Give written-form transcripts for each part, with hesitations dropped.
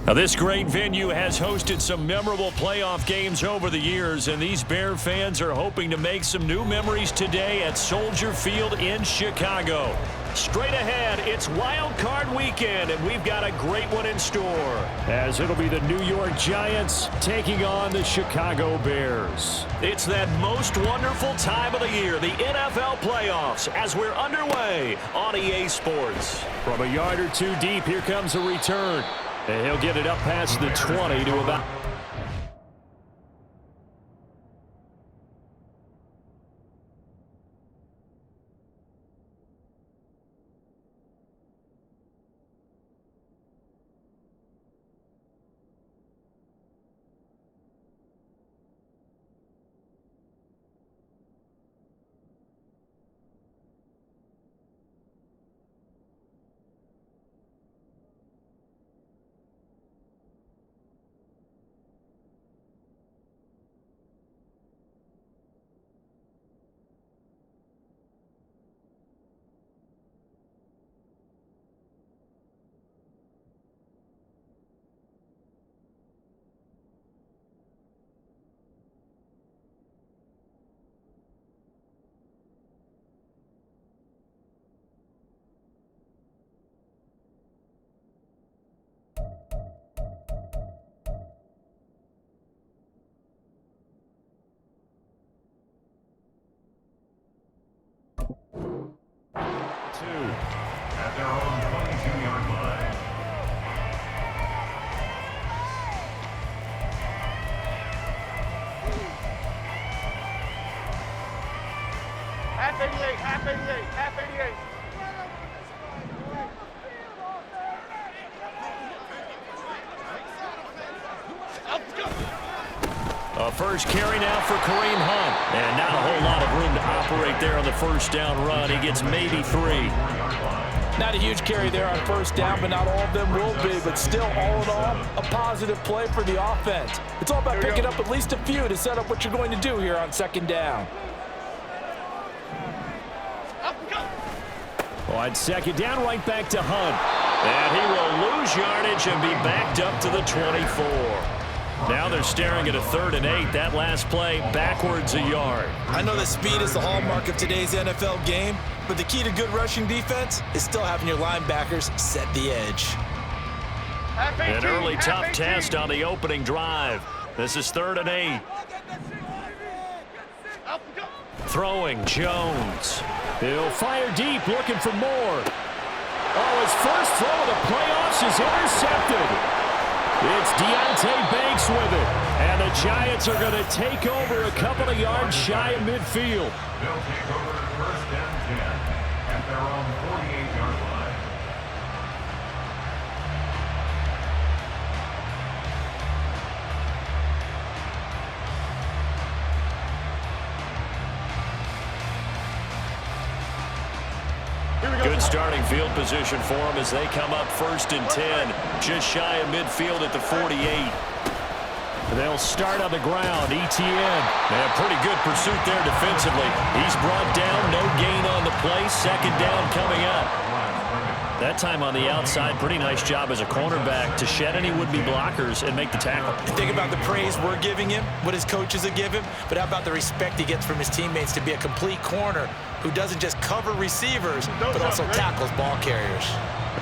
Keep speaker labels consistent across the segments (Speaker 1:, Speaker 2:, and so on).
Speaker 1: Now, this great venue has hosted some memorable playoff games over the years, and these Bear fans are hoping to make some new memories today at Soldier Field in Chicago. Straight ahead, it's Wild Card Weekend, and we've got a great one in store, as it'll be the New York Giants taking on the Chicago Bears. It's that most wonderful time of the year, the NFL playoffs, as we're underway on EA Sports. From a yard or two deep, here comes a return. And he'll get it up past the 20 to about...
Speaker 2: At their own 22-yard line.
Speaker 3: Half 88, half 88, half 88.
Speaker 1: A first carry now for Kareem Hunt. And not a whole lot of room to operate there on the first down run. He gets maybe 3.
Speaker 4: Not a huge carry there on first down, but not all of them will be. But still, all in all, a positive play for the offense. It's all about picking up at least a few to set up what you're going to do here on second down.
Speaker 1: On second down, right back to Hunt. And he will lose yardage and be backed up to the 24. Now they're staring at a 3rd and 8. That last play, backwards a yard.
Speaker 4: I know that speed is the hallmark of today's NFL game, but the key to good rushing defense is still having your linebackers set the edge.
Speaker 1: An early tough test on the opening drive. This is 3rd and 8. Throwing Jones. He'll fire deep, looking for more. Oh, his first throw of the playoffs is intercepted. It's Deontay Banks with it. And the Giants are going to take over a couple of yards shy of midfield.
Speaker 2: They'll take over 1st and 10 at their own 48-yard line.
Speaker 1: Good starting field position for them as they come up 1st and 10, just shy of midfield at the 48. They'll start on the ground. ETN. And a pretty good pursuit there defensively. He's brought down, no gain on the play. 2nd down coming up. That time on the outside, pretty nice job as a cornerback to shed any would-be blockers and make the tackle.
Speaker 4: Think about the praise we're giving him, what his coaches have given, but how about the respect he gets from his teammates to be a complete corner who doesn't just cover receivers, but also tackles ball carriers.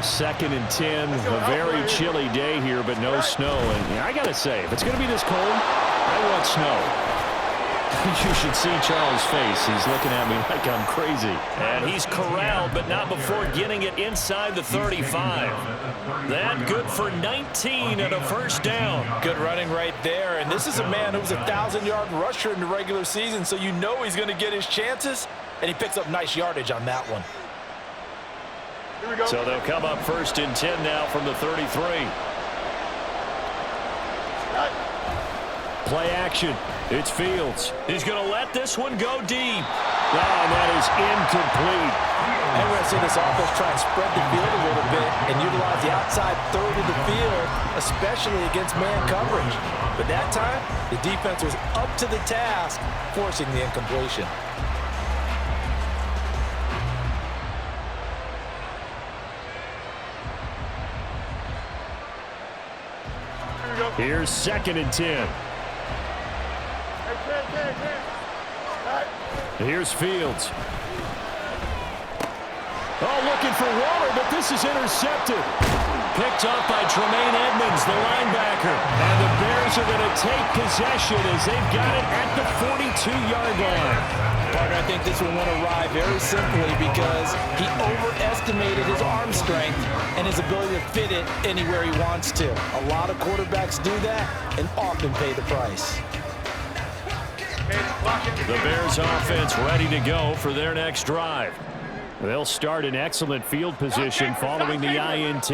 Speaker 1: 2nd and 10, a very chilly day here, but no snow. And I got to say, if it's going to be this cold, I want snow. You should see Charles' face. He's looking at me like I'm crazy. And he's corralled, but not before getting it inside the 35. That good for 19 and a 1st down.
Speaker 4: Good running right there. And this is a man who was a 1,000-yard rusher in the regular season, so you know he's going to get his chances. And he picks up nice yardage on that one.
Speaker 1: So they'll come up 1st and 10 now from the 33. Play action. It's Fields. He's going to let this one go deep. Oh, that is incomplete.
Speaker 4: And we're going to see this offense try and spread the field a little bit and utilize the outside 3rd of the field, especially against man coverage. But that time, the defense was up to the task, forcing the incompletion.
Speaker 1: Here's 2nd and 10. Here's Fields. Oh, looking for Waller, but this is intercepted. Picked up by Tremaine Edmonds, the linebacker. And the Bears are going to take possession as they've got it at the 42-yard line.
Speaker 4: Partner, I think this one won't arrive very simply because he overestimated his arm strength and his ability to fit it anywhere he wants to. A lot of quarterbacks do that and often pay the price.
Speaker 1: The Bears offense ready to go for their next drive. They'll start in excellent field position following the INT.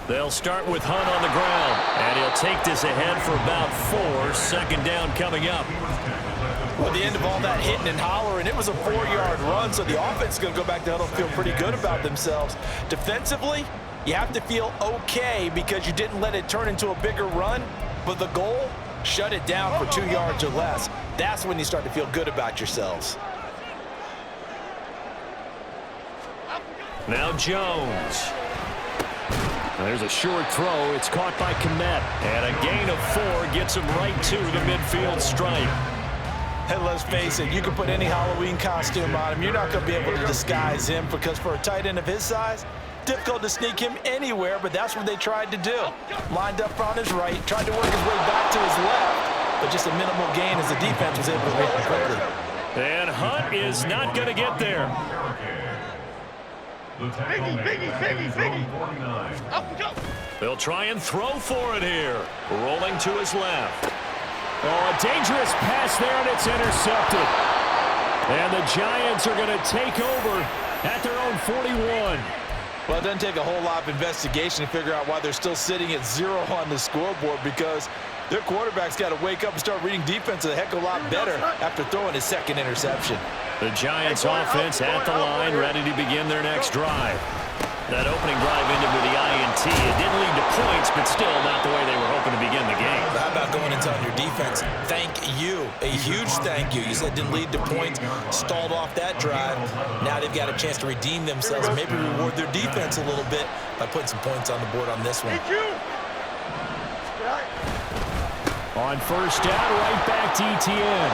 Speaker 1: They'll start with Hunt on the ground, and he'll take this ahead for about 4. 2nd down coming up.
Speaker 4: Well, the end of all that hitting and hollering, it was a 4-yard run, so the offense is going to go back to huddle and feel pretty good about themselves. Defensively, you have to feel okay because you didn't let it turn into a bigger run, but the goal, shut it down for 2 yards or less. That's when you start to feel good about yourselves.
Speaker 1: Now Jones. There's a short throw. It's caught by Kmet. And a gain of 4 gets him right to the midfield stripe.
Speaker 4: And let's face it, you can put any Halloween costume on him. You're not going to be able to disguise him because for a tight end of his size, difficult to sneak him anywhere, but that's what they tried to do. Lined up on his right, tried to work his way back to his left, but just a minimal gain as the defense was able to make him quickly.
Speaker 1: And Hunt is not going to get there.
Speaker 3: Biggie.
Speaker 1: They'll try and throw for it here. Rolling to his left. Oh, a dangerous pass there, and it's intercepted. And the Giants are going to take over at their own 41.
Speaker 4: Well, it doesn't take a whole lot of investigation to figure out why they're still sitting at 0 on the scoreboard because their quarterback's got to wake up and start reading defense a heck of a lot better after throwing his 2nd interception.
Speaker 1: The Giants offense at the line, ready to begin their next drive. That opening drive ended with the INT. It didn't lead to points, but still not the way they were hoping to begin the game.
Speaker 4: How about going and telling your defense, thank you, a huge thank you. You said it didn't lead to points, stalled off that drive. Now they've got a chance to redeem themselves, maybe reward their defense a little bit by putting some points on the board on this one.
Speaker 1: On 1st down, right back to Etienne.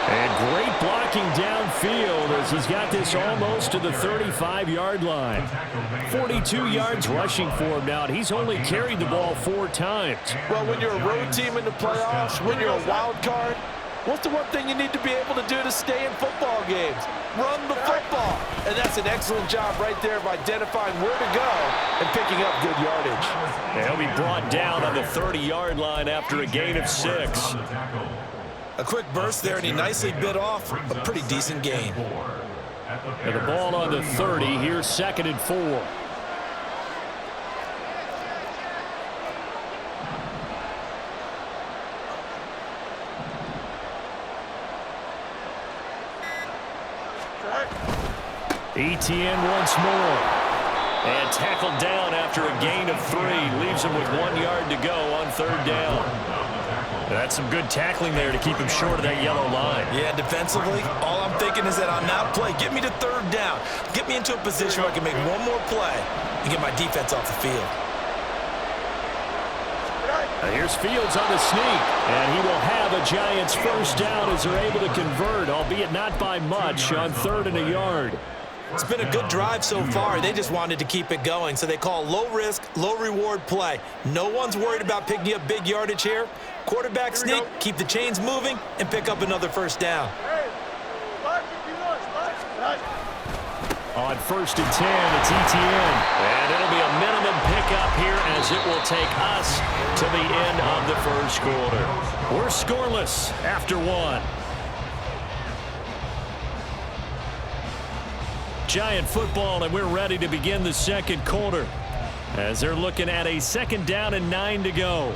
Speaker 1: And great blocking downfield as he's got this almost to the 35-yard line. 42 yards rushing for him now, and he's only carried the ball 4 times.
Speaker 4: Well, when you're a road team in the playoffs, when you're a wild card, what's the one thing you need to be able to do to stay in football games? Run the football. And that's an excellent job right there of identifying where to go and picking up good yardage.
Speaker 1: And he'll be brought down on the 30-yard line after a gain of 6.
Speaker 4: A quick burst there, and he nicely bit off a pretty decent gain.
Speaker 1: And the ball on the 30. Here's 2nd and 4. Etienne once more. And tackled down after a gain of 3. Leaves him with 1 yard to go on 3rd down. That's some good tackling there to keep him short of that yellow line.
Speaker 4: Yeah, defensively, all I'm thinking is that on that play, get me to 3rd down. Get me into a position where I can make one more play and get my defense off the field.
Speaker 1: Here's Fields on the sneak, and he will have a Giants 1st down as they're able to convert, albeit not by much, on 3rd and a yard.
Speaker 4: It's been a good drive so far. They just wanted to keep it going, so they call low-risk, low-reward play. No one's worried about picking up big yardage here. Quarterback sneak, keep the chains moving, and pick up another 1st down.
Speaker 1: On 1st and 10, it's Etienne. And it'll be a minimum pickup here as it will take us to the end of the 1st quarter. We're scoreless after 1. Giant football, and we're ready to begin the 2nd quarter as they're looking at a 2nd down and 9 to go.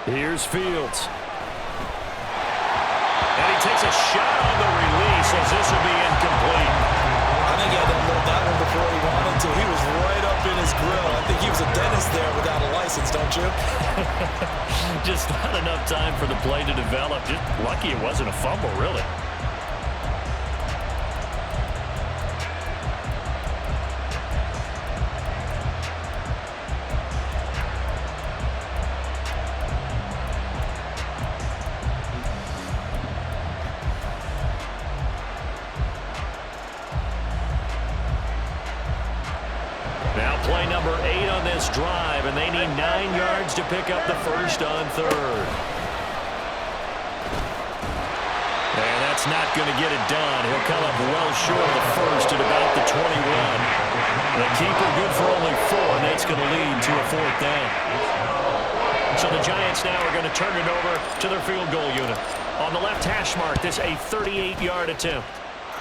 Speaker 1: Here's Fields. And he takes a shot on the release as this will be incomplete.
Speaker 4: I think he had to unload that one before he wanted Chip?
Speaker 1: Just not enough time for the play to develop. Just lucky it wasn't a fumble, really. Now play number 8 on this drive, and they need 9 yards to pick up the first on third. And that's not going to get it done. He'll come up well short of the first at about the 21. The keeper good for only 4, and that's going to lead to a 4th down. So the Giants now are going to turn it over to their field goal unit. On the left hash mark, this a 38-yard attempt.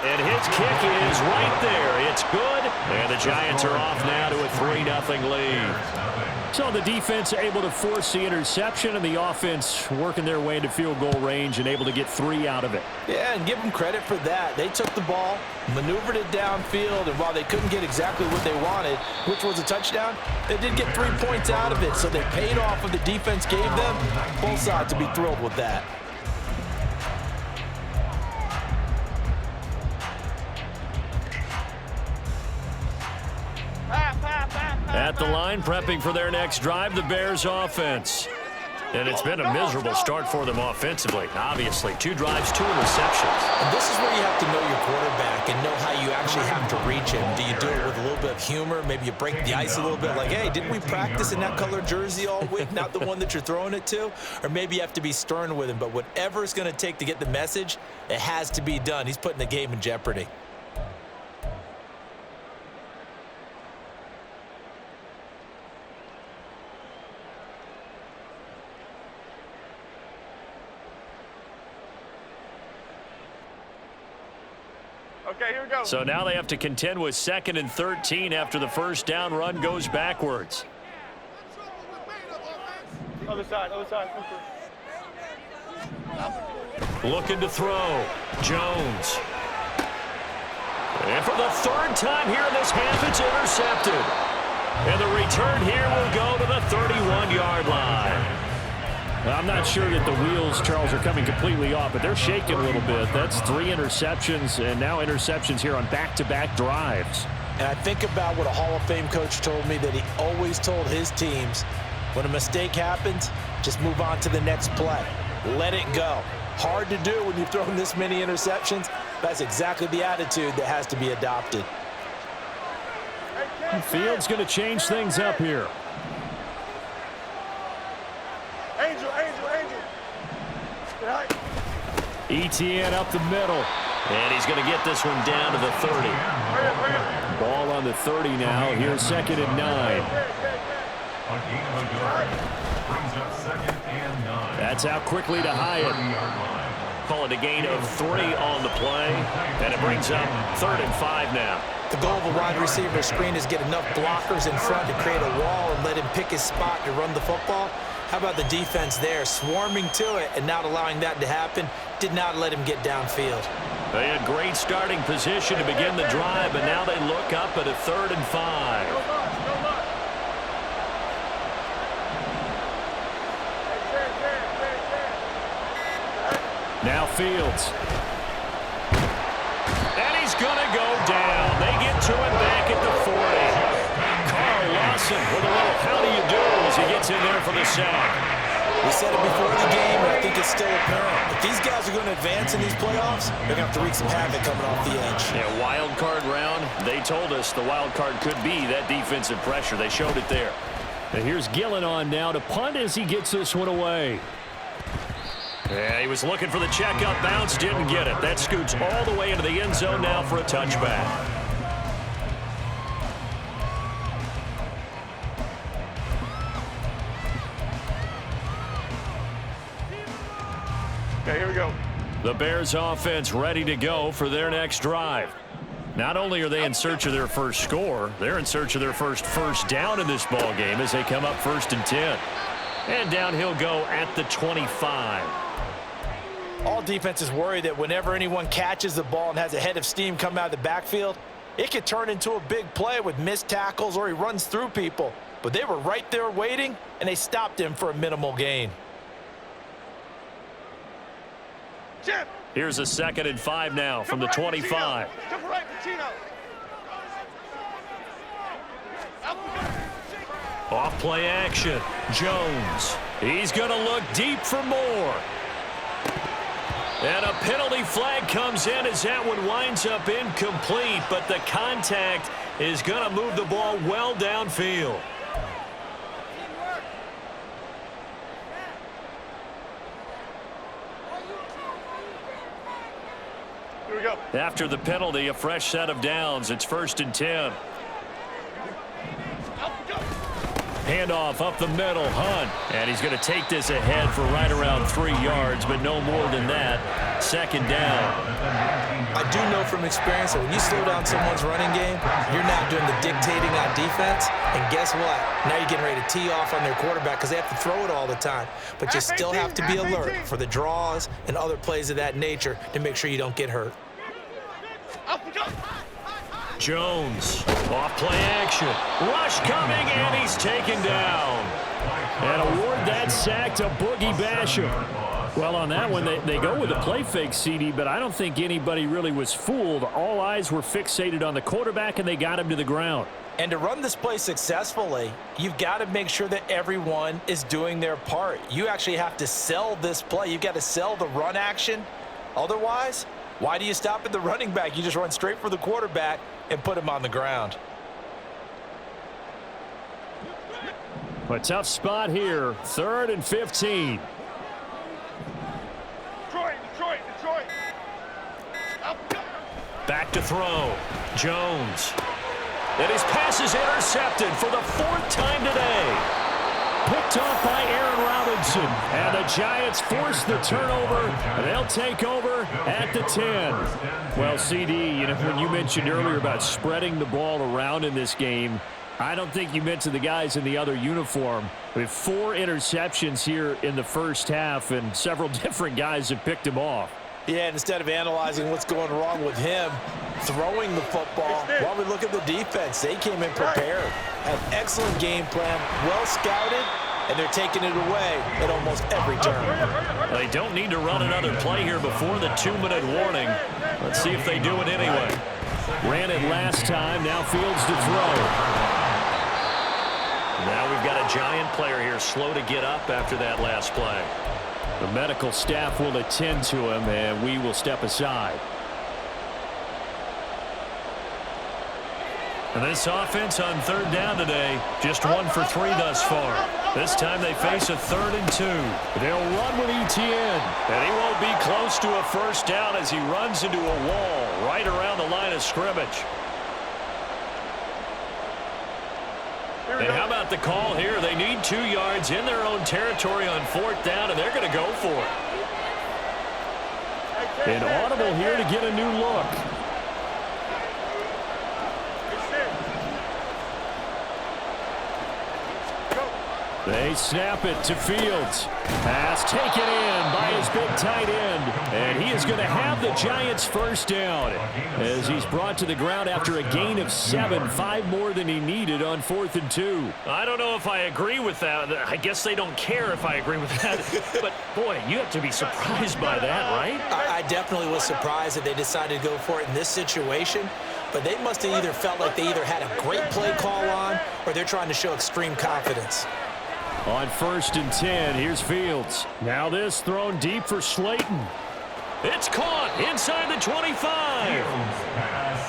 Speaker 1: And his kick is right there. It's good. And the Giants are off now to a 3-0 lead. So the defense able to force the interception, and the offense working their way into field goal range and able to get 3 out of it.
Speaker 4: Yeah, and give them credit for that. They took the ball, maneuvered it downfield, and while they couldn't get exactly what they wanted, which was a touchdown, they did get 3 points out of it. So they paid off what the defense gave them. Both sides to be thrilled with that.
Speaker 1: At the line, prepping for their next drive, the Bears offense. And it's been a miserable start for them offensively. Obviously, 2 drives, 2 interceptions.
Speaker 4: And this is where you have to know your quarterback and know how you actually have to reach him. Do you do it with a little bit of humor? Maybe you break the ice a little bit, like, hey, didn't we practice in that color jersey all week, not the one that you're throwing it to? Or maybe you have to be stern with him. But whatever it's going to take to get the message, it has to be done. He's putting the game in jeopardy.
Speaker 3: Okay, here we go.
Speaker 1: So now they have to contend with 2nd and 13 after the first down run goes backwards.
Speaker 3: Other side, other side.
Speaker 1: Looking to throw. Jones. And for the 3rd time here in this half, it's intercepted. And the return here will go to the 31-yard line.
Speaker 5: I'm not sure that the wheels, Charles, are coming completely off, but they're shaking a little bit. That's 3 interceptions, and now interceptions here on back-to-back drives.
Speaker 4: And I think about what a Hall of Fame coach told me, that he always told his teams, when a mistake happens, just move on to the next play. Let it go. Hard to do when you've thrown this many interceptions. That's exactly the attitude that has to be adopted.
Speaker 5: Fields going to change things up here.
Speaker 3: Angel.
Speaker 1: Etienne up the middle. And he's going to get this one down to the 30.
Speaker 5: Ball on the 30 now. Here's 2nd and 9.
Speaker 1: That's out quickly to Hyatt. Call it a gain of 3 on the play. And it brings up 3rd and 5 now.
Speaker 4: The goal of a wide receiver screen is get enough blockers in front to create a wall and let him pick his spot to run the football. How about the defense there, swarming to it and not allowing that to happen? Did not let him get downfield.
Speaker 1: They had great starting position to begin the drive, but now they look up at a 3rd and 5.
Speaker 5: Now Fields.
Speaker 1: And he's going to go down. They get to him back at the 40. Carl Lawson with a little how do you do as he gets in there for the sack.
Speaker 4: We said it before the game, and I think it's still apparent. If these guys are going to advance in these playoffs, they're going to have to wreak some havoc coming off the edge.
Speaker 1: Yeah, wild card round. They told us the wild card could be that defensive pressure. They showed it there.
Speaker 5: And here's Gillen on now to punt as he gets this one away.
Speaker 1: Yeah, he was looking for the checkup bounce, didn't get it. That scoots all the way into the end zone now for a touchback.
Speaker 3: Okay, here we go.
Speaker 1: The Bears offense ready to go for their next drive. Not only are they in search of their first score, they're in search of their first down in this ball game as they come up 1st and 10. And down he'll go at the 25.
Speaker 4: All defenses worry that whenever anyone catches the ball and has a head of steam come out of the backfield, it could turn into a big play with missed tackles or he runs through people. but they were right there waiting, and they stopped him for a minimal gain.
Speaker 1: Here's a 2nd and 5 now from the 25. Off play action. Jones. He's going to look deep for more. And a penalty flag comes in as that one winds up incomplete, but the contact is going to move the ball well downfield.
Speaker 3: Here we go.
Speaker 1: After the penalty, a fresh set of downs. It's 1st and 10. Handoff up the middle, Hunt. And he's going to take this ahead for right around 3 yards, but no more than that. 2nd down.
Speaker 4: I do know from experience that when you slow down someone's running game, you're not doing the dictating on defense. And guess what? Now you're getting ready to tee off on their quarterback because they have to throw it all the time. But you still have to be alert for the draws and other plays of that nature to make sure you don't get hurt.
Speaker 1: Jones, off play action. Rush coming, and he's taken down.
Speaker 5: And award that sack to Boogie Basham. Well, on that one, they go with a play fake, CD, but I don't think anybody really was fooled. All eyes were fixated on the quarterback, and they got him to the ground.
Speaker 4: And to run this play successfully, you've got to make sure that everyone is doing their part. You actually have to sell this play. You've got to sell the run action. Otherwise, why do you stop at the running back? You just run straight for the quarterback and put him on the ground.
Speaker 5: A tough spot here. 3rd and 15.
Speaker 3: Detroit.
Speaker 1: Back to throw. Jones. And his pass is intercepted for the 4th time today. Picked off by Aaron Robinson. And the Giants force the turnover. They'll take over at the 10. Well, CD, you know, when you mentioned earlier about spreading the ball around in this game, I don't think you mentioned the guys in the other uniform. We have 4 interceptions here in the first half, and several different guys have picked him off.
Speaker 4: Yeah, and instead of analyzing what's going wrong with him throwing the football, while we look at the defense, they came in prepared. An excellent game plan, well scouted, and they're taking it away at almost every turn.
Speaker 1: They don't need to run another play here before the 2-minute warning. Let's see if they do it anyway.
Speaker 5: Ran it last time, now Fields to throw.
Speaker 1: Now we've got a Giant player here slow to get up after that last play.
Speaker 5: The medical staff will attend to him, and we will step aside.
Speaker 1: And this offense on 3rd down today, just 1 for 3 thus far. This time they face a 3rd and 2.
Speaker 5: They'll run with Etienne.
Speaker 1: And he won't be close to a first down as he runs into a wall right around the line of scrimmage. And how about the call here? They need 2 yards in their own territory on 4th down, and they're going to go for it.
Speaker 5: An audible here to get a new look. They snap it to Fields. Pass taken in by his big tight end. And he is going to have the Giants first down as he's brought to the ground after a gain of 7, 5 more than he needed on 4th and 2.
Speaker 1: I don't know if I agree with that. I guess they don't care if I agree with that. But, boy, you have to be surprised by that, right?
Speaker 4: I definitely was surprised that they decided to go for it in this situation. But they must have either felt like they either had a great play call on or they're trying to show extreme confidence.
Speaker 5: On 1st and 10, here's Fields. Now this thrown deep for Slayton.
Speaker 1: It's caught inside the 25.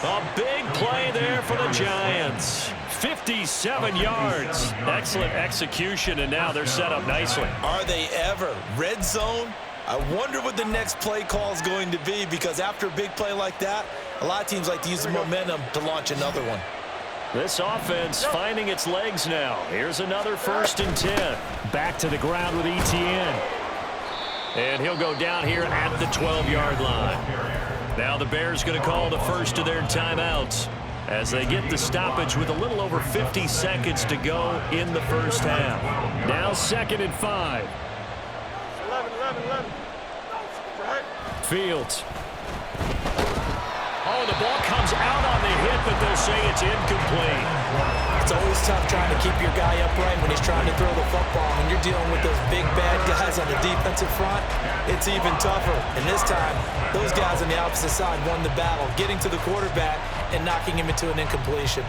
Speaker 1: A big play there for the Giants. 57 yards. Excellent execution, and now they're set up nicely.
Speaker 4: Are they ever? Red zone? I wonder what the next play call is going to be, because after a big play like that, a lot of teams like to use the momentum to launch another one.
Speaker 1: This offense finding its legs now. Here's another 1st and 10.
Speaker 5: Back to the ground with Etienne.
Speaker 1: And he'll go down here at the 12-yard line. Now the Bears going to call the first of their timeouts as they get the stoppage with a little over 50 seconds to go in the first half.
Speaker 5: Now 2nd and 5.
Speaker 3: 11.
Speaker 5: Fields.
Speaker 1: Oh, the ball comes out on the hit, but they'll say it's incomplete.
Speaker 4: It's always tough trying to keep your guy upright when he's trying to throw the football. When you're dealing with those big, bad guys on the defensive front, it's even tougher. And this time, those guys on the opposite side won the battle, getting to the quarterback and knocking him into an incompletion.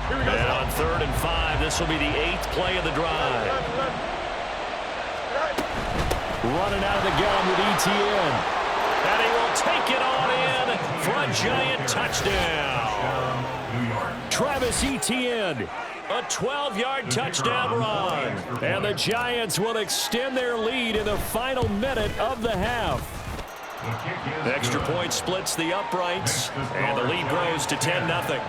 Speaker 1: And on 3rd and 5, this will be the 8th play of the drive.
Speaker 5: Running out of the gun with ETN.
Speaker 1: And he will take it on in for a Giant touchdown.
Speaker 5: Travis Etienne.
Speaker 1: A 12-yard touchdown run.
Speaker 5: And the Giants will extend their lead in the final minute of the half.
Speaker 1: The extra point splits the uprights, and the lead grows to 10-0.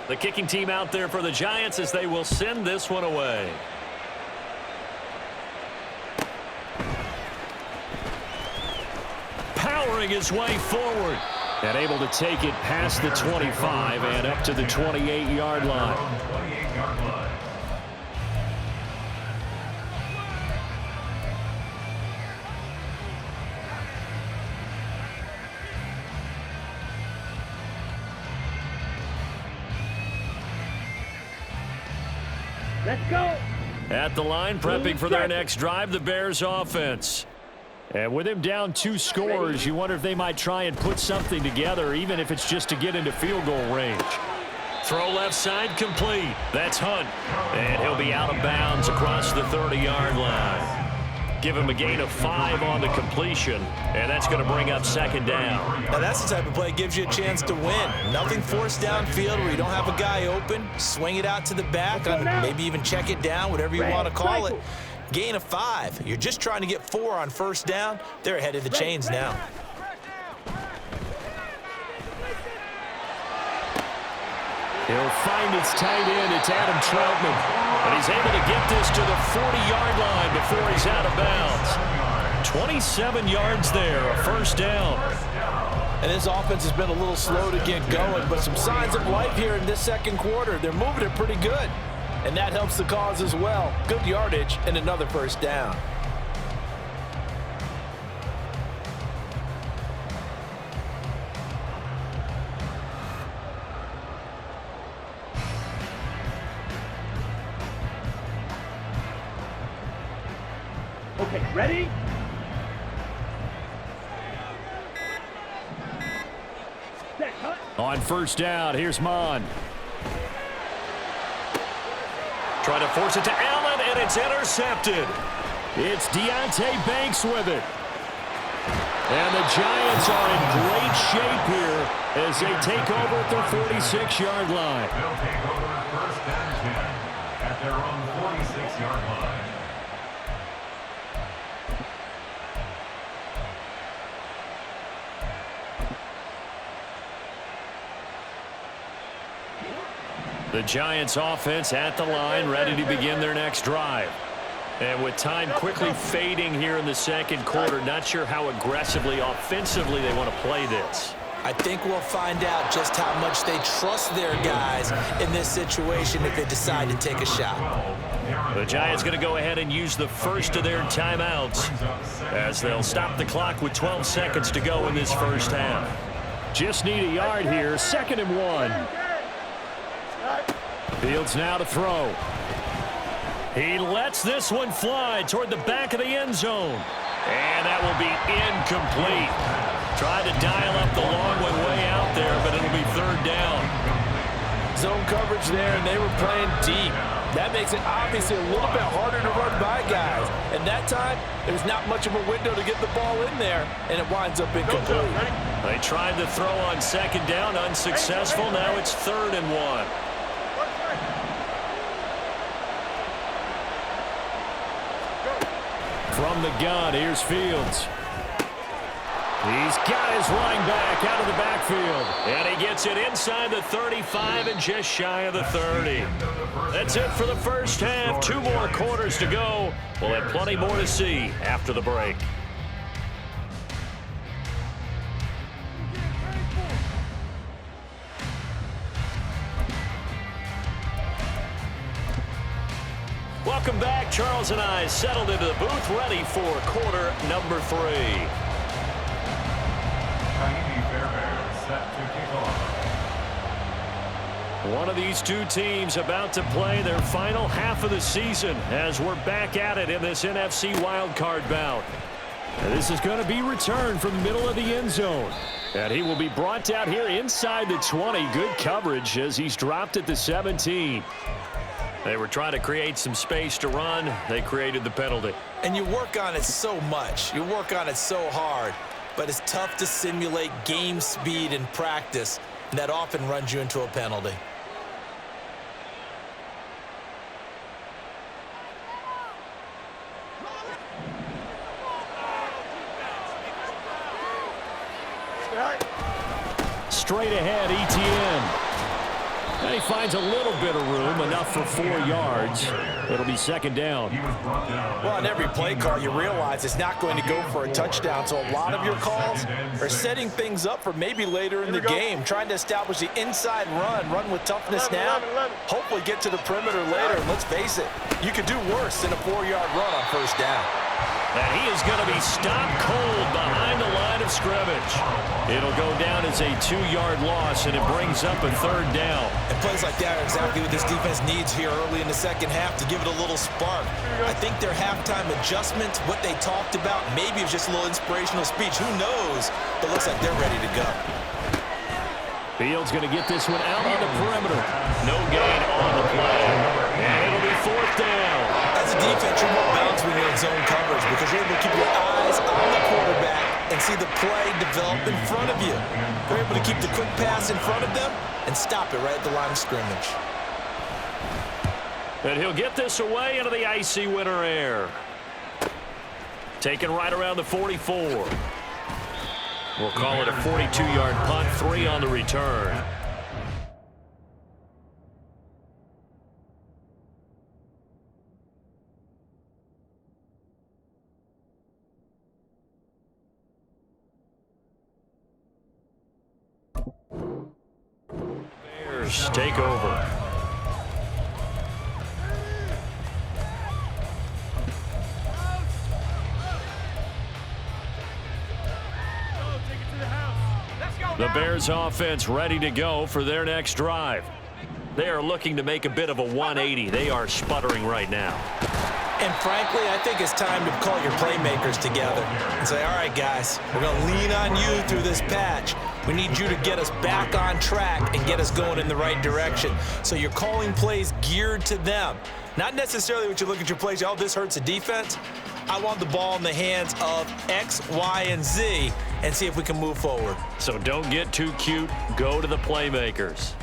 Speaker 1: The kicking team out there for the Giants as they will send this one away. Powering his way forward.
Speaker 5: And able to take it past the 25 and up to the 28-yard line.
Speaker 3: Let's go.
Speaker 1: At the line, prepping for their next drive, the Bears offense.
Speaker 5: And with him down 2 scores, you wonder if they might try and put something together, even if it's just to get into field goal range.
Speaker 1: Throw left side complete. That's Hunt. And he'll be out of bounds across the 30-yard line. Give him a gain of 5 on the completion, and that's going to bring up 2nd down.
Speaker 4: Now that's the type of play that gives you a chance to win. Nothing forced downfield where you don't have a guy open. Swing it out to the back, maybe even check it down, whatever you want to call it. Gain of 5. You're just trying to get 4 on 1st down. They're ahead of the chains now.
Speaker 5: He'll find its tight end. It's Adam Troutman.
Speaker 1: And he's able to get this to the 40-yard line before he's out of bounds. 27 yards there, a 1st down.
Speaker 4: And this offense has been a little slow to get going, but some signs of life here in this 2nd quarter. They're moving it pretty good. And that helps the cause as well. Good yardage and another 1st down.
Speaker 3: Okay, ready? Set, cut.
Speaker 5: On 1st down, here's Mon.
Speaker 1: Trying to force it to Allen, and it's intercepted.
Speaker 5: It's Deonte Banks with it. And the Giants are in great shape here as they take over at their 46-yard line.
Speaker 2: They'll take over 1st and 10 at their own 46-yard line.
Speaker 1: The Giants offense at the line, ready to begin their next drive. And with time quickly fading here in the 2nd quarter, not sure how aggressively, offensively they want to play this.
Speaker 4: I think we'll find out just how much they trust their guys in this situation if they decide to take a shot.
Speaker 1: The Giants going to go ahead and use the first of their timeouts as they'll stop the clock with 12 seconds to go in this 1st half.
Speaker 5: Just need a yard here, 2nd and 1. Fields now to throw.
Speaker 1: He lets this one fly toward the back of the end zone. And that will be incomplete. Tried to dial up the long one way out there, but it'll be 3rd down.
Speaker 4: Zone coverage there, and they were playing deep. That makes it obviously a little bit harder to run by guys. And that time, there's not much of a window to get the ball in there, and it winds up incomplete.
Speaker 1: They tried to throw on 2nd down, unsuccessful. Now it's 3rd and 1.
Speaker 5: From the gun, here's Fields. He's got his running back out of the backfield.
Speaker 1: And he gets it inside the 35 and just shy of the 30. That's it for the 1st half. 2 more quarters to go. We'll have plenty more to see after the break. Welcome back. Charles and I settled into the booth, ready for quarter number 3.
Speaker 2: Miami Bears set to kick off.
Speaker 1: One of these two teams about to play their final half of the season as we're back at it in this NFC Wildcard bout. And this is going to be returned from the middle of the end zone. And he will be brought down here inside the 20. Good coverage as he's dropped at the 17. They were trying to create some space to run. They created the penalty.
Speaker 4: And you work on it so much. You work on it so hard. But it's tough to simulate game speed in practice. And that often runs you into a penalty.
Speaker 1: Straight ahead, ETN. And he finds a little bit of room, enough for 4 yards. It'll be second down.
Speaker 4: Well, on every play call, you realize it's not going to go for a touchdown. So a lot of your calls are setting things up for maybe later in the game, trying to establish the inside run with toughness now, hopefully get to the perimeter later. And let's face it, you could do worse than a 4-yard run on first down.
Speaker 1: And he is going to be stopped cold behind the line of scrimmage. It'll go down as a 2-yard loss, and it brings up a third down.
Speaker 4: And plays like that are exactly what this defense needs here early in the second half to give it a little spark. I think their halftime adjustments, what they talked about, maybe it's just a little inspirational speech. Who knows? But looks like they're ready to go.
Speaker 1: Fields going to get this one out on the perimeter. No gain on the play. And it'll be fourth down.
Speaker 4: As a defense, you're more balanced when you're in zone coverage because you're able to keep your eyes on the quarterback and see the play develop in front of you. You're able to keep the quick pass in front of them and stop it right at the line of scrimmage.
Speaker 1: And he'll get this away into the icy winter air. Taken right around the 44. We'll call it a 42-yard punt, 3 on the return. Bears take over. The Bears offense ready to go for their next drive. They are looking to make a bit of a 180. They are sputtering right now.
Speaker 4: And frankly, I think it's time to call your playmakers together and say, all right, guys, we're going to lean on you through this patch. We need you to get us back on track and get us going in the right direction. So you're calling plays geared to them. Not necessarily what you look at your plays, oh, this hurts the defense. I want the ball in the hands of X, Y, and Z and see if we can move forward.
Speaker 1: So don't get too cute. Go to the playmakers.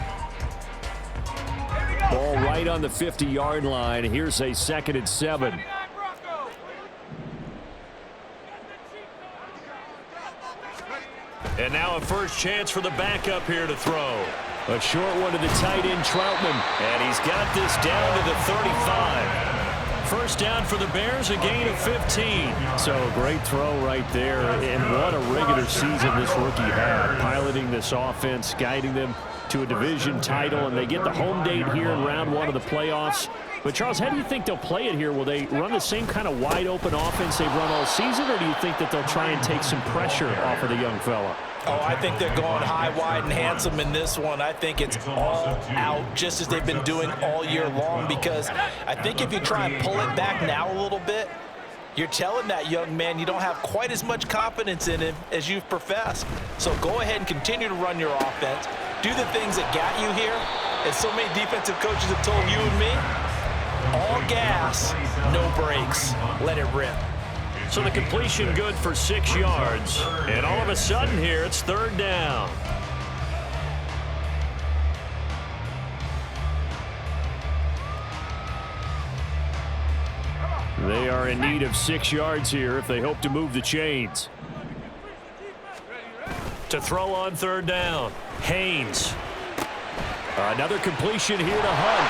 Speaker 5: Ball right on the 50-yard line. Here's a 2nd and 7.
Speaker 1: And now a first chance for the backup here to throw.
Speaker 5: A short one to the tight end, Troutman.
Speaker 1: And he's got this down to the 35. First down for the Bears, a gain of 15.
Speaker 5: So great throw right there. And what a regular season this rookie had. Piloting this offense, guiding them to a division title, and they get the home date here in round 1 of the playoffs. But, Charles, how do you think they'll play it here? Will they run the same kind of wide-open offense they've run all season, or do you think that they'll try and take some pressure off of the young fella?
Speaker 4: Oh, I think they're going high, wide, and handsome in this one. I think it's all out, just as they've been doing all year long, because I think if you try and pull it back now a little bit, you're telling that young man you don't have quite as much confidence in him as you've professed. So go ahead and continue to run your offense. Do the things that got you here. As so many defensive coaches have told you and me, all gas, no brakes. Let it rip.
Speaker 1: So the completion good for 6 yards. And all of a sudden here, it's third down.
Speaker 5: They are in need of 6 yards here if they hope to move the chains.
Speaker 1: To throw on third down, Haynes. Another completion here to Hunt.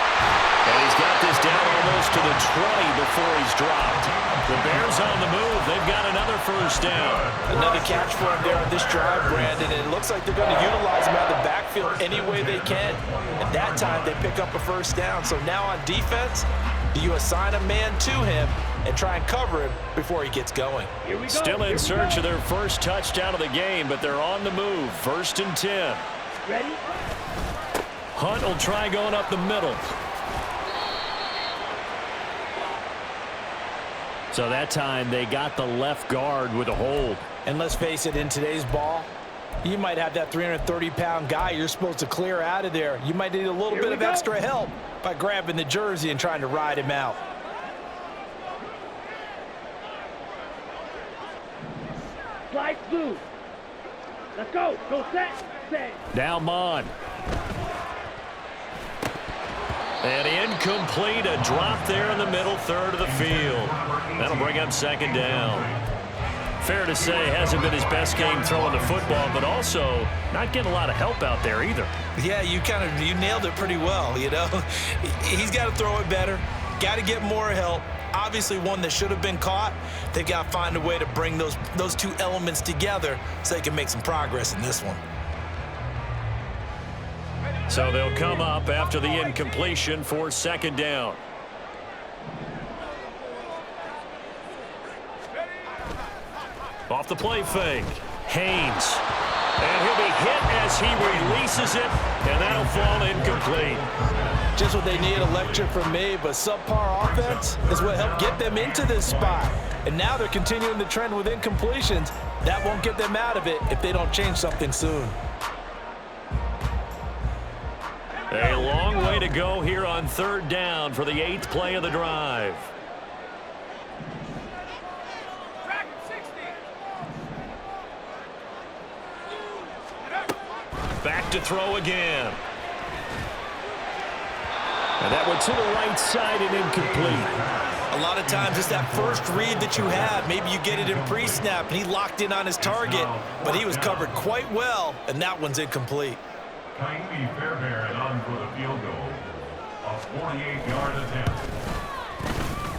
Speaker 1: And he's got this down almost to the 20 before he's dropped. The Bears on the move. They've got another first down.
Speaker 4: Another catch for him there on this drive, Brandon. And it looks like they're going to utilize him out of the backfield any way they can. At that time, they pick up a first down. So now on defense, Do you assign a man to him and try and cover him before he gets going?
Speaker 1: Still in search of their first touchdown of the game, but they're on the move. 1st and 10.
Speaker 3: Ready?
Speaker 1: Hunt will try going up the middle. So that time they got the left guard with a hold.
Speaker 4: And let's face it, in today's ball, you might have that 330-pound guy you're supposed to clear out of there. You might need a little bit of extra help by grabbing the jersey and trying to ride him out.
Speaker 3: Slide through. Let's go. Go set. Set.
Speaker 1: Now Mon. And incomplete, a drop there in the middle third of the field. That'll bring up 2nd down. Fair to say, hasn't been his best game throwing the football, but also not getting a lot of help out there either.
Speaker 4: Yeah, you nailed it pretty well, you know. He's got to throw it better, got to get more help. Obviously one that should have been caught. They've got to find a way to bring those two elements together so they can make some progress in this one.
Speaker 1: So they'll come up after the incompletion for 2nd down. Off the play fake. Haynes. And he'll be hit as he releases it, and that'll fall incomplete.
Speaker 4: Just what they need, a lecture from me, but subpar offense is what helped get them into this spot. And now they're continuing the trend with incompletions. That won't get them out of it if they don't change something soon.
Speaker 1: A long way to go here on 3rd down for the 8th play of the drive. Back to throw again.
Speaker 5: And that one to the right side and incomplete.
Speaker 4: A lot of times it's that first read that you have. Maybe you get it in pre-snap and he locked in on his target, but he was covered quite well, and that one's incomplete.
Speaker 2: Kaimi Fairbairn on for the field goal. A 48-yard attempt.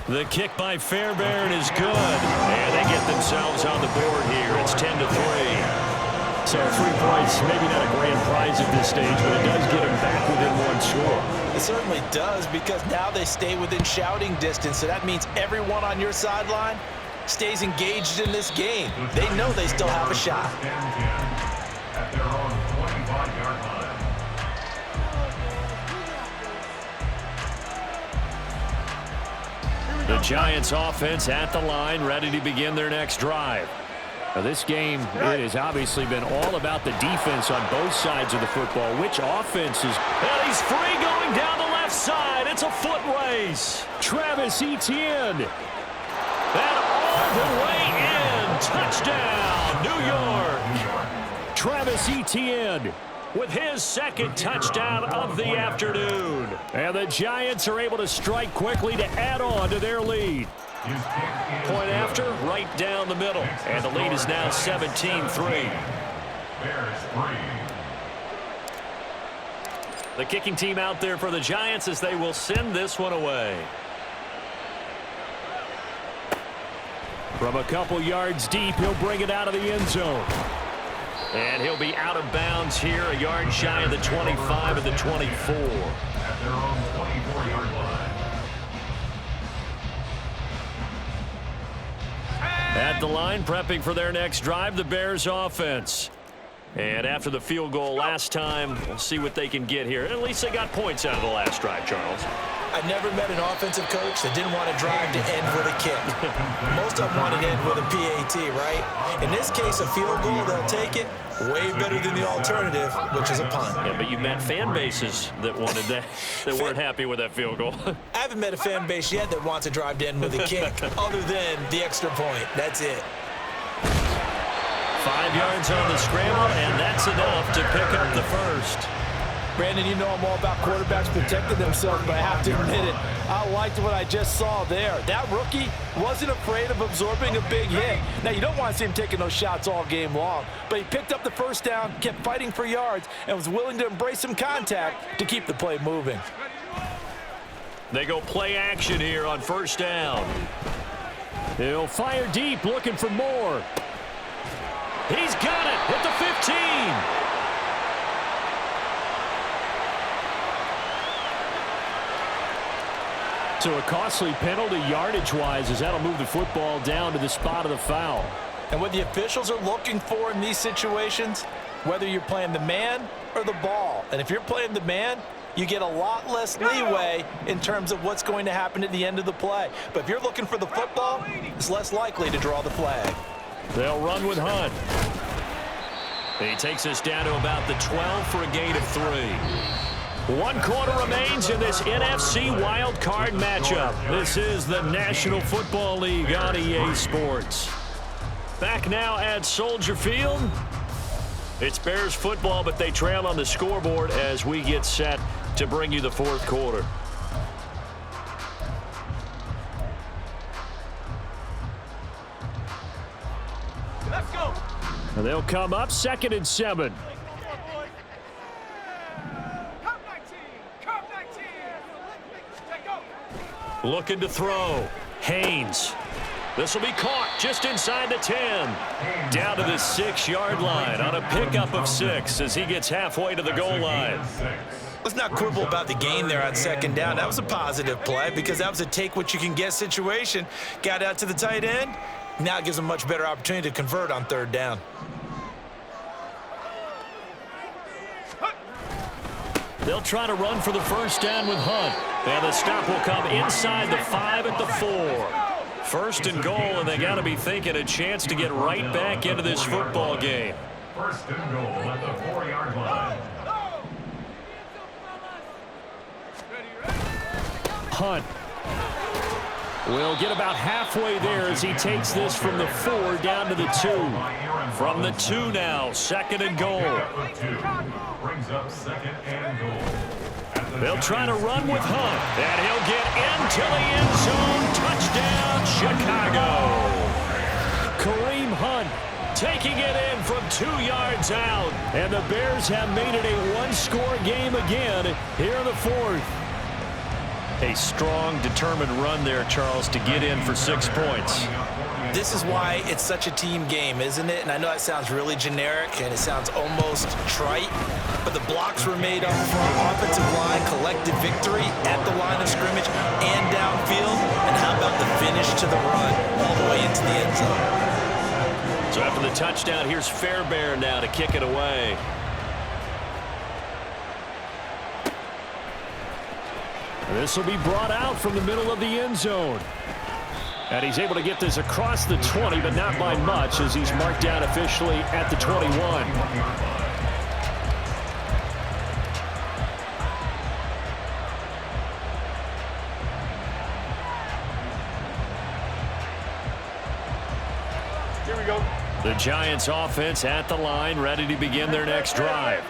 Speaker 1: The kick by Fairbairn is good. And they get themselves on the board here. It's 10-3.
Speaker 5: So 3 points, maybe not a grand prize at this stage, but it does get them back within 1 score.
Speaker 4: It certainly does, because now they stay within shouting distance, so that means everyone on your sideline stays engaged in this game. They know they still have a shot.
Speaker 2: At their own 25-yard line.
Speaker 1: The Giants offense at the line, ready to begin their next drive.
Speaker 5: Now this game, it has obviously been all about the defense on both sides of the football. Which offense is...
Speaker 1: And he's free going down the left side. It's a foot race.
Speaker 5: Travis Etienne.
Speaker 1: And all the way in. Touchdown, New York.
Speaker 5: Travis Etienne
Speaker 1: with his 2nd touchdown of the afternoon.
Speaker 5: And the Giants are able to strike quickly to add on to their lead.
Speaker 1: Point after, right down the middle. And the lead is now 17-3. The kicking team out there for the Giants as they will send this one away.
Speaker 5: From a couple yards deep, he'll bring it out of the end zone.
Speaker 1: And he'll be out of bounds here, a yard shy of the 25 of the 24.
Speaker 2: At their own 24-yard line.
Speaker 1: At the line, prepping for their next drive, the Bears offense. And after the field goal last time, we'll see what they can get here. At least they got points out of the last drive, Charles.
Speaker 4: I never met an offensive coach that didn't want to drive to end with a kick. Most of them want to end with a PAT, right? In this case, a field goal, they'll take it. Way better than the alternative, which is a punt.
Speaker 1: Yeah, but you met fan bases that wanted that, that weren't happy with that field goal.
Speaker 4: I haven't met a fan base yet that wants to drive to end with a kick, other than the extra point. That's it.
Speaker 1: 5 yards on the scramble, and that's enough to pick up the first.
Speaker 4: Brandon, you know I'm all about quarterbacks protecting themselves, but I have to admit it. I liked what I just saw there. That rookie wasn't afraid of absorbing a big hit. Now, you don't want to see him taking those shots all game long, but he picked up the first down, kept fighting for yards, and was willing to embrace some contact to keep the play moving.
Speaker 1: They go play action here on 1st down.
Speaker 5: He'll fire deep, looking for more.
Speaker 1: He's got it at the 15.
Speaker 5: So a costly penalty yardage-wise as that'll move the football down to the spot of the foul.
Speaker 4: And what the officials are looking for in these situations, whether you're playing the man or the ball. And if you're playing the man, you get a lot less leeway in terms of what's going to happen at the end of the play. But if you're looking for the football, it's less likely to draw the flag.
Speaker 1: They'll run with Hunt. He takes us down to about the 12 for a gain of 3. 1 quarter remains in this NFC Wildcard matchup. This is the National Football League on EA Sports. Back now at Soldier Field. It's Bears football, but they trail on the scoreboard as we get set to bring you the 4th quarter.
Speaker 3: Let's go.
Speaker 5: And they'll come up 2nd and 7.
Speaker 1: Looking to throw. Haynes. This will be caught just inside the 10. Down to the 6-yard line on a pickup of 6 as he gets halfway to the goal line.
Speaker 4: Let's not quibble about the gain there on 2nd down. That was a positive play because that was a take-what-you-can-get situation. Got out to the tight end. Now it gives them a much better opportunity to convert on 3rd down.
Speaker 1: They'll try to run for the 1st down with Hunt. And the stop will come inside the 5 at the 4. 1st and goal, and they got to be thinking a chance to get right back into this football game.
Speaker 2: 1st and goal at the 4-yard line.
Speaker 5: Hunt will get about halfway there as he takes this from the 4 down to the 2.
Speaker 1: From the 2 now, 2nd and goal.
Speaker 2: Brings up 2nd and goal.
Speaker 1: They'll try to run with Hunt, and he'll get into the end zone. Touchdown, Chicago.
Speaker 5: Kareem Hunt
Speaker 1: Taking it in from 2 yards out.
Speaker 5: And the Bears have made it a 1-score game again here in the 4th.
Speaker 1: A strong, determined run there, Charles, to get in for 6 points.
Speaker 4: This is why it's such a team game, isn't it? And I know that sounds really generic and it sounds almost trite, but the blocks were made up front, offensive line, collective victory at the line of scrimmage and downfield. And how about the finish to the run all the way into the end zone?
Speaker 1: So after the touchdown, here's Fairbairn now to kick it away.
Speaker 5: This will be brought out from the middle of the end zone. And he's able to get this across the 20, but not by much as he's marked down officially at the 21.
Speaker 3: Here we go.
Speaker 1: The Giants offense at the line, ready to begin their next drive.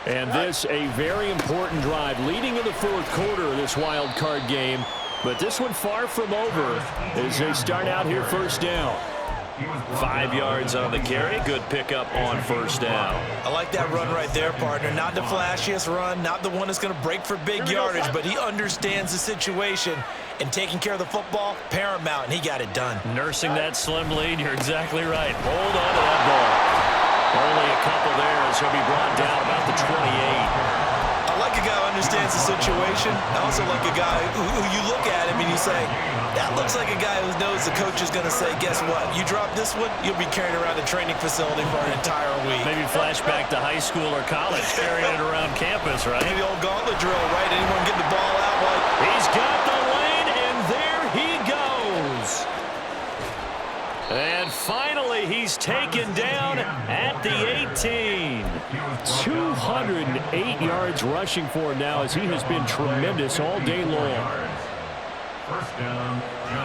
Speaker 1: And this a very important drive leading in the 4th quarter of this wild card game. But this one far from over as they start out here 1st down. 5 yards on the carry. Good pickup on 1st down.
Speaker 4: I like that run right there, partner. Not the flashiest run, not the one that's going to break for big yardage, but he understands the situation, and taking care of the football, paramount, and he got it done.
Speaker 1: Nursing that slim lead, you're exactly right. Hold on to that ball. Only a couple there as he'll be brought down about the 28.
Speaker 4: I like a guy who understands the situation. I also like a guy who you look at him and you say, that looks like a guy who knows the coach is going to say, guess what? You drop this one, you'll be carrying around a training facility for an entire week.
Speaker 1: Maybe flashback to high school or college, carrying it around campus, right?
Speaker 4: Maybe the old gauntlet drill, right? Anyone get the ball out? Like,
Speaker 1: he's got the lane, and there he goes. And finally, he's taken down at the 18.
Speaker 5: 208 yards rushing for him now as he has been tremendous all day long.
Speaker 2: 1st down.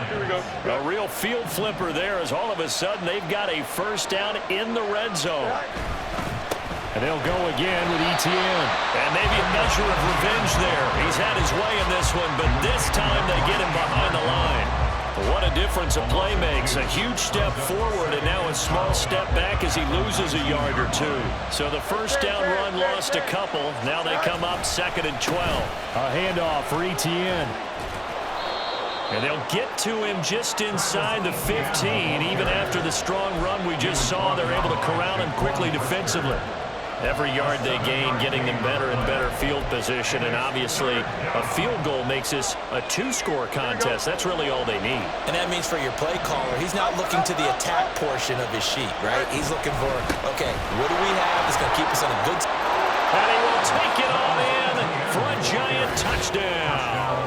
Speaker 3: Here we go.
Speaker 1: A real field flipper there as all of a sudden they've got a 1st down in the red zone.
Speaker 5: And they'll go again with ETN.
Speaker 1: And maybe a measure of revenge there. He's had his way in this one, but this time they get him behind the line. What a difference a play makes. A huge step forward and now a small step back as he loses a yard or 2. So the 1st down run lost a couple. Now they come up 2nd and 12.
Speaker 5: A handoff for ETN.
Speaker 1: And they'll get to him just inside the 15. Even after the strong run we just saw, they're able to corral him quickly defensively. Every yard they gain, getting them better and better field position, and obviously a field goal makes this a two-score contest. That's really all they need.
Speaker 4: And that means for your play caller, he's not looking to the attack portion of his sheet, right? He's looking for, okay, what do we have that's going to keep us on a good...
Speaker 1: And he will take it all in for a Giant touchdown.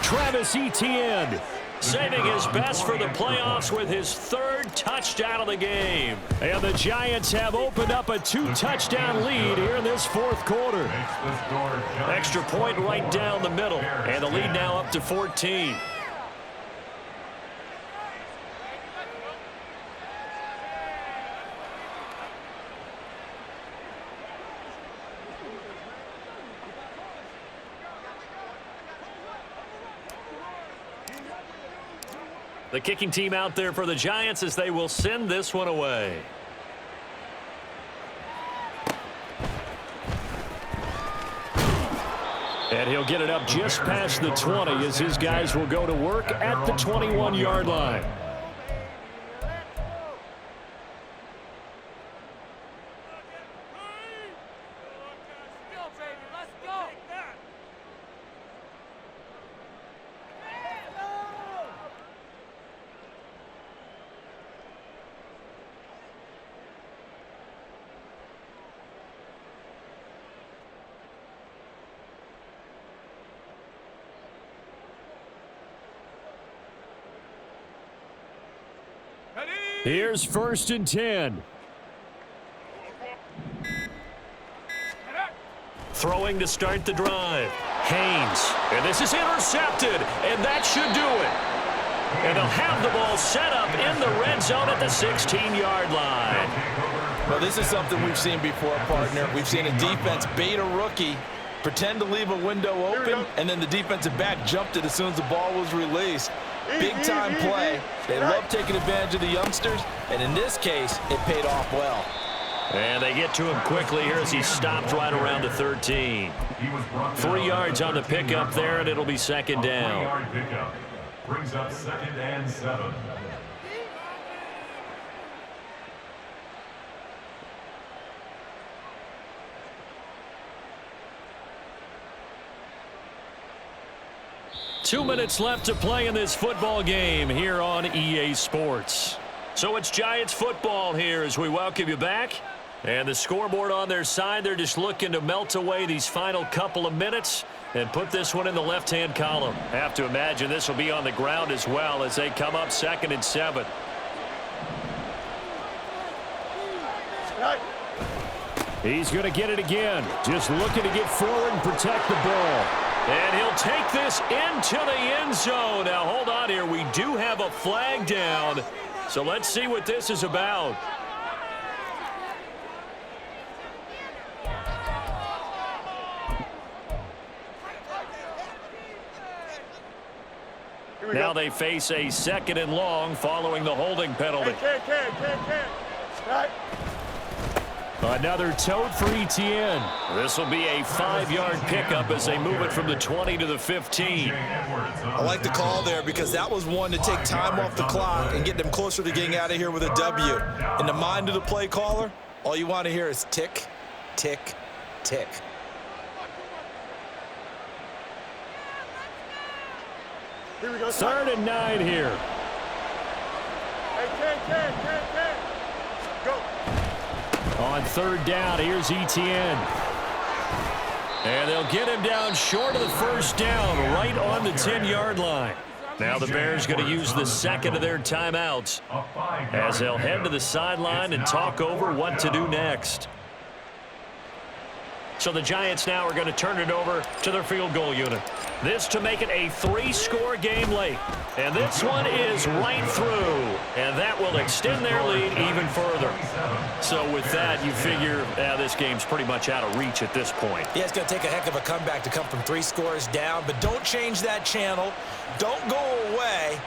Speaker 1: Travis Etienne saving his best for the playoffs with his third touchdown of the game.
Speaker 5: And the Giants have opened up a two-touchdown lead here in this fourth quarter.
Speaker 1: Extra point right down the middle, and the lead now up to 14. The kicking team out there for the Giants as they will send this one away.
Speaker 5: And he'll get it up just past the 20 as his guys will go to work at the 21-yard line. Here's 1st and 10.
Speaker 1: Throwing to start the drive. Haynes. And this is intercepted. And that should do it. And they'll have the ball set up in the red zone at the 16-yard line.
Speaker 4: Well, this is something we've seen before, partner. We've seen a defense bait a rookie, pretend to leave a window open, and then the defensive back jumped it as soon as the ball was released. Big-time play. They love taking advantage of the youngsters, and in this case, it paid off well.
Speaker 1: And they get to him quickly here as he stopped right around the 13. 3 yards on the pickup there, and it'll be second down.
Speaker 2: 3-yard pickup brings up 2nd and 7.
Speaker 1: Two minutes left to play in this football game here on EA Sports. So it's Giants football here as we welcome you back. And the scoreboard on their side, they're just looking to melt away these final couple of minutes and put this one in the left-hand column. Have to imagine this will be on the ground as well as they come up 2nd and 7.
Speaker 5: He's going to get it again. Just looking to get forward and protect the ball.
Speaker 1: And he'll take this into the end zone. Now, hold on here. We do have a flag down. So let's see what this is about. Now they face a 2nd and long following the holding penalty.
Speaker 5: Another tote for Etienne.
Speaker 1: This will be a 5-yard pickup as they move it from the 20 to the 15.
Speaker 4: I like the call there because that was one to take time off the clock and get them closer to getting out of here with a W. In the mind of the play caller, all you want to hear is tick, tick, tick.
Speaker 3: Here we go.
Speaker 5: 3rd and 9 here.
Speaker 3: Hey, 10. Go.
Speaker 5: On 3rd down, here's Etienne.
Speaker 1: And they'll get him down short of the first down, right on the 10-yard line. Now the Bears going to use the 2nd of their timeouts as they'll head to the sideline and talk over what to do next. So the Giants now are going to turn it over to their field goal unit. This to make it a 3-score game late. And this one is right through. And that will extend their lead even further. So with that, you figure this game's pretty much out of reach at this point.
Speaker 4: Yeah, it's going to take a heck of a comeback to come from 3 scores down. But don't change that channel. Don't go away.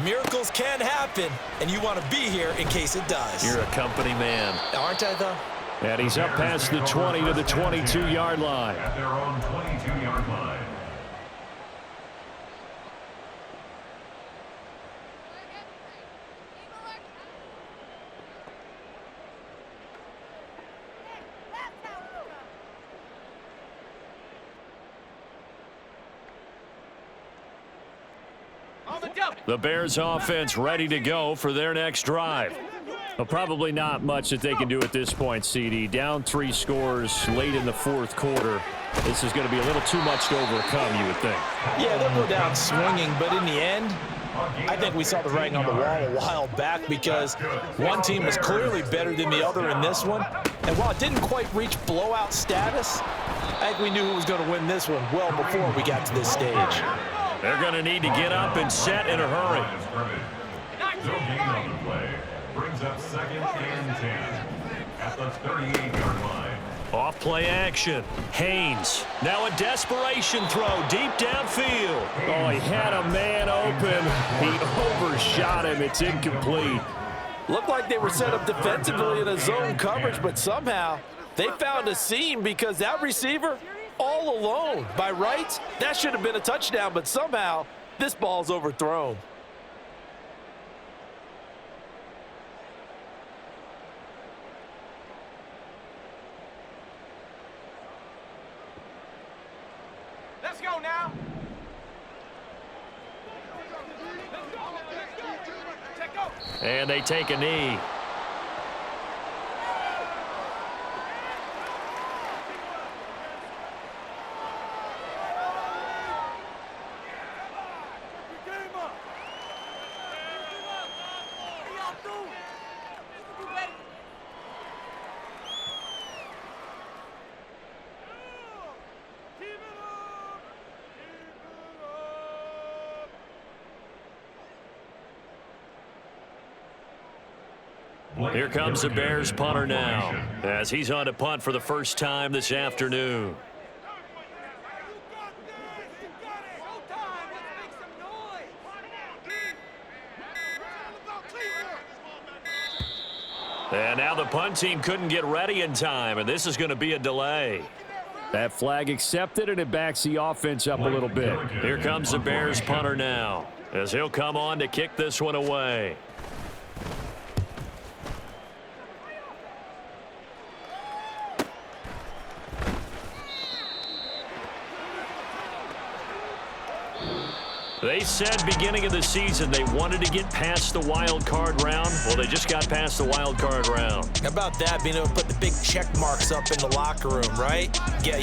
Speaker 4: Miracles can happen. And you want to be here in case it does.
Speaker 1: You're a company man.
Speaker 4: Aren't I, though?
Speaker 5: And he's up past the 20 to the 22-yard line.
Speaker 2: At their own 22-yard line.
Speaker 1: The Bears offense ready to go for their next drive.
Speaker 5: Well, probably not much that they can do at this point, CD. Down 3 scores late in the fourth quarter. This is going to be a little too much to overcome, you would think.
Speaker 4: Yeah, they'll go down swinging, but in the end, I think we saw the writing on the wall a while back because one team was clearly better than the other in this one. And while it didn't quite reach blowout status, I think we knew who was going to win this one well before we got to this stage.
Speaker 1: They're going to need to get up and set in a hurry.
Speaker 2: No gain on the play. Brings up 2nd and 10 at the 38-yard line.
Speaker 1: Off play action. Haynes. Now a desperation throw deep downfield.
Speaker 5: Oh, he had a man open. He overshot him. It's incomplete.
Speaker 4: Looked like they were set up defensively in a zone coverage, but somehow they found a seam because that receiver all alone. By rights, that should have been a touchdown, but somehow this ball's overthrown.
Speaker 3: Let's go now.
Speaker 1: And they take a knee. Here comes the Bears punter now, as he's on to punt for the first time this afternoon. And now the punt team couldn't get ready in time, and this is going to be a delay.
Speaker 5: That flag accepted, and it backs the offense up a little bit.
Speaker 1: Here comes the Bears punter now, as he'll come on to kick this one away. They said beginning of the season they wanted to get past the wild card round. Well, they just got past the wild card round.
Speaker 4: How about that, being able to put the big check marks up in the locker room, right? Yeah,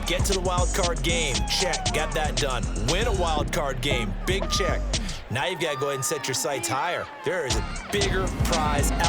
Speaker 4: get to the wild card game. Check, got that done. Win a wild card game, big check. Now you've got to go ahead and set your sights higher. There is a bigger prize out